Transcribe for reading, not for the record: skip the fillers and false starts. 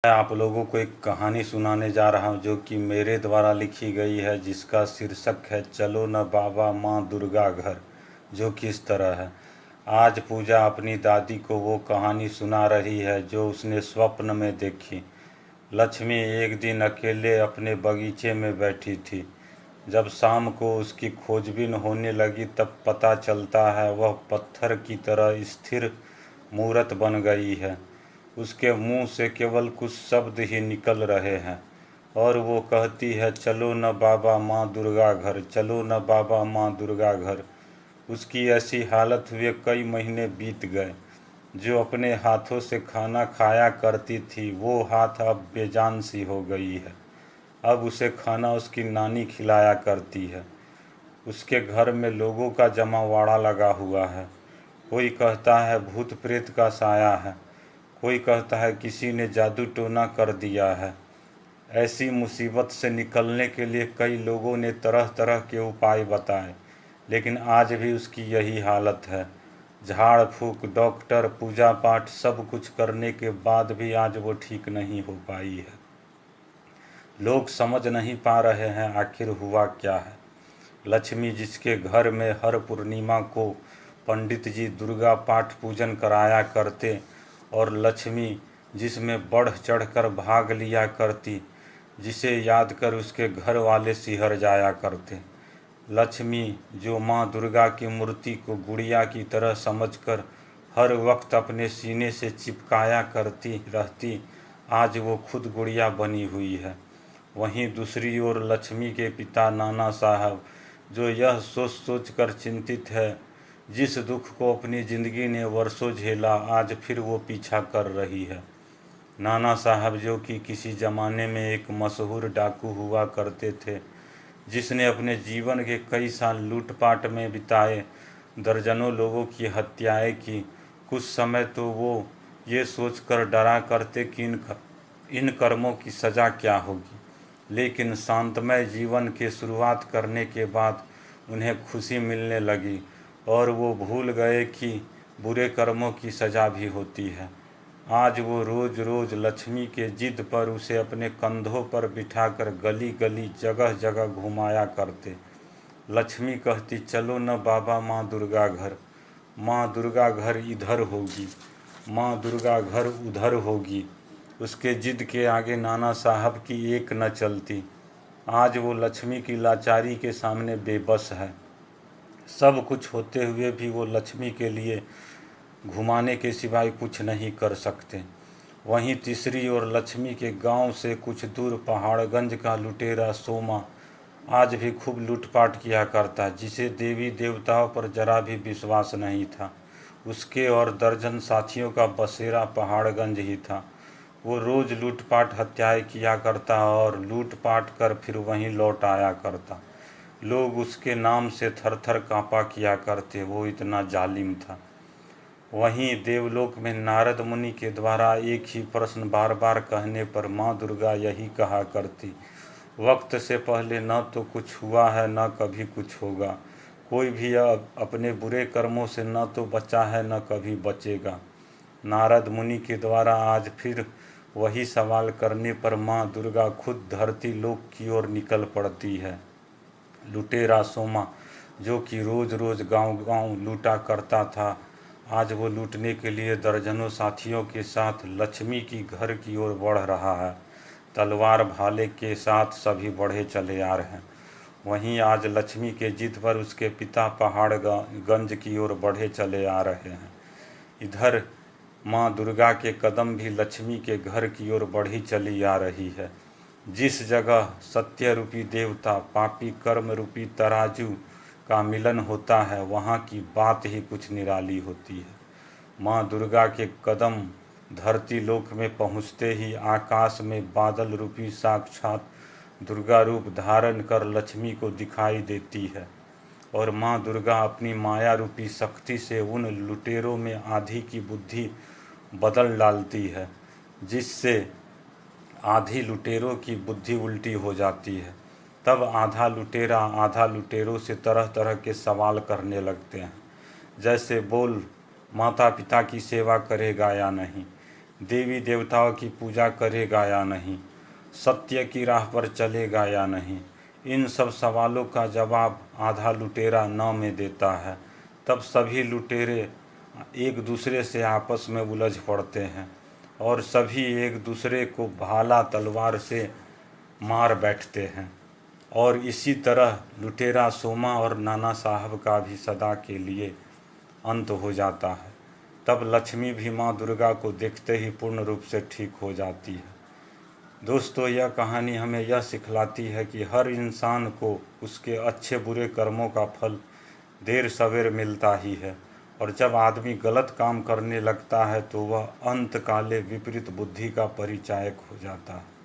मैं आप लोगों को एक कहानी सुनाने जा रहा हूँ जो कि मेरे द्वारा लिखी गई है, जिसका शीर्षक है चलो न बाबा माँ दुर्गा घर। जो कि इस तरह है। आज पूजा अपनी दादी को वो कहानी सुना रही है जो उसने स्वप्न में देखी। लक्ष्मी एक दिन अकेले अपने बगीचे में बैठी थी। जब शाम को उसकी खोजबीन होने लगी तब पता चलता है वह पत्थर की तरह स्थिर मूरत बन गई है। उसके मुंह से केवल कुछ शब्द ही निकल रहे हैं और वो कहती है, चलो न बाबा माँ दुर्गा घर, चलो न बाबा माँ दुर्गा घर। उसकी ऐसी हालत हुए कई महीने बीत गए। जो अपने हाथों से खाना खाया करती थी वो हाथ अब बेजान सी हो गई है। अब उसे खाना उसकी नानी खिलाया करती है। उसके घर में लोगों का जमावड़ा लगा हुआ है। कोई कहता है भूत प्रेत का साया है, कोई कहता है किसी ने जादू टोना कर दिया है। ऐसी मुसीबत से निकलने के लिए कई लोगों ने तरह तरह के उपाय बताए, लेकिन आज भी उसकी यही हालत है। झाड़ फूक, डॉक्टर, पूजा पाठ सब कुछ करने के बाद भी आज वो ठीक नहीं हो पाई है। लोग समझ नहीं पा रहे हैं आखिर हुआ क्या है। लक्ष्मी, जिसके घर में हर पूर्णिमा को पंडित जी दुर्गा पाठ पूजन कराया करते और लक्ष्मी जिसमें बढ़ चढ़कर भाग लिया करती, जिसे याद कर उसके घर वाले सिहर जाया करते। लक्ष्मी, जो माँ दुर्गा की मूर्ति को गुड़िया की तरह समझकर हर वक्त अपने सीने से चिपकाया करती रहती, आज वो खुद गुड़िया बनी हुई है। वहीं दूसरी ओर लक्ष्मी के पिता नाना साहब, जो यह सोच सोच कर चिंतित है, जिस दुख को अपनी ज़िंदगी ने वर्षों झेला आज फिर वो पीछा कर रही है। नाना साहब, जो कि किसी ज़माने में एक मशहूर डाकू हुआ करते थे, जिसने अपने जीवन के कई साल लूटपाट में बिताए, दर्जनों लोगों की हत्याएं की। कुछ समय तो वो ये सोचकर डरा करते कि इन कर्मों की सज़ा क्या होगी, लेकिन शांतमय जीवन की शुरुआत करने के बाद उन्हें खुशी मिलने लगी और वो भूल गए कि बुरे कर्मों की सज़ा भी होती है। आज वो रोज़ रोज़ लक्ष्मी के जिद पर उसे अपने कंधों पर बिठाकर गली गली जगह जगह घुमाया करते। लक्ष्मी कहती, चलो न बाबा माँ दुर्गा घर, माँ दुर्गा घर इधर होगी, माँ दुर्गा घर उधर होगी। उसके जिद के आगे नाना साहब की एक न चलती। आज वो लक्ष्मी की लाचारी के सामने बेबस है। सब कुछ होते हुए भी वो लक्ष्मी के लिए घुमाने के सिवाय कुछ नहीं कर सकते। वहीं तीसरी ओर लक्ष्मी के गांव से कुछ दूर पहाड़गंज का लुटेरा सोमा आज भी खूब लूटपाट किया करता, जिसे देवी देवताओं पर जरा भी विश्वास नहीं था। उसके और दर्जन साथियों का बसेरा पहाड़गंज ही था। वो रोज़ लूटपाट हत्याएं किया करता और लूटपाट कर फिर वहीं लौट आया करता। लोग उसके नाम से थर थर काँपा किया करते, वो इतना जालिम था। वहीं देवलोक में नारद मुनि के द्वारा एक ही प्रश्न बार बार कहने पर माँ दुर्गा यही कहा करती, वक्त से पहले न तो कुछ हुआ है न कभी कुछ होगा। कोई भी अब अपने बुरे कर्मों से न तो बचा है न कभी बचेगा। नारद मुनि के द्वारा आज फिर वही सवाल करने पर माँ दुर्गा खुद धरती लोक की ओर निकल पड़ती है। लुटेरा सोमा, जो कि रोज़ रोज़ गांव-गांव लूटा करता था, आज वो लूटने के लिए दर्जनों साथियों के साथ लक्ष्मी की घर की ओर बढ़ रहा है। तलवार भाले के साथ सभी बढ़े चले आ रहे हैं। वहीं आज लक्ष्मी के जिद पर उसके पिता पहाड़गंज की ओर बढ़े चले आ रहे हैं। इधर माँ दुर्गा के कदम भी लक्ष्मी के घर की ओर बढ़ी चली आ रही है। जिस जगह सत्य रूपी देवता, पापी कर्म रूपी तराजू का मिलन होता है, वहाँ की बात ही कुछ निराली होती है। माँ दुर्गा के कदम धरती लोक में पहुँचते ही आकाश में बादल रूपी साक्षात दुर्गा रूप धारण कर लक्ष्मी को दिखाई देती है और माँ दुर्गा अपनी माया रूपी शक्ति से उन लुटेरों में आधी की बुद्धि बदल डालती है, जिससे आधी लुटेरों की बुद्धि उल्टी हो जाती है। तब आधा लुटेरा आधा लुटेरों से तरह तरह के सवाल करने लगते हैं, जैसे बोल माता पिता की सेवा करेगा या नहीं, देवी देवताओं की पूजा करेगा या नहीं, सत्य की राह पर चलेगा या नहीं। इन सब सवालों का जवाब आधा लुटेरा न में देता है। तब सभी लुटेरे एक दूसरे से आपस में उलझ पड़ते हैं और सभी एक दूसरे को भाला तलवार से मार बैठते हैं। और इसी तरह लुटेरा सोमा और नाना साहब का भी सदा के लिए अंत हो जाता है। तब लक्ष्मी भी माँ दुर्गा को देखते ही पूर्ण रूप से ठीक हो जाती है। दोस्तों, यह कहानी हमें यह सिखलाती है कि हर इंसान को उसके अच्छे बुरे कर्मों का फल देर सवेर मिलता ही है, और जब आदमी गलत काम करने लगता है तो वह अंत काले विपरीत बुद्धि का परिचायक हो जाता है।